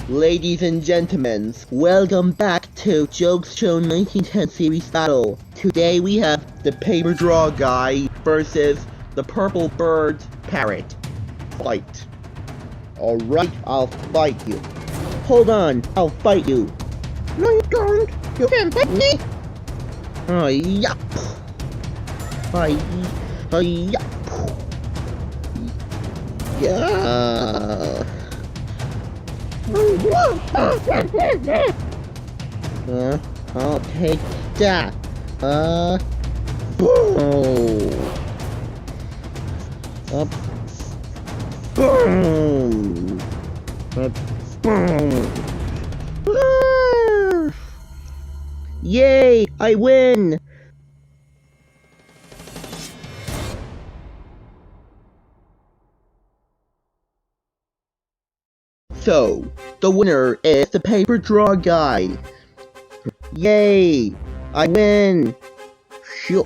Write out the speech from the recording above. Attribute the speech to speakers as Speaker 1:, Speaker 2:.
Speaker 1: Ladies and gentlemen, welcome back to Jokes Show 1910 series battle. Today we have the paper draw guy versus the purple bird parrot. Fight. Alright, I'll fight you. Hold on, I'll fight you. No you don't. You can't fight me. Oh, yup. Yup. Yeah. I'll take that. Boom. Boom. Boom. Yay! I win! So, the winner is the paper draw guy. Yay! I win! Sure.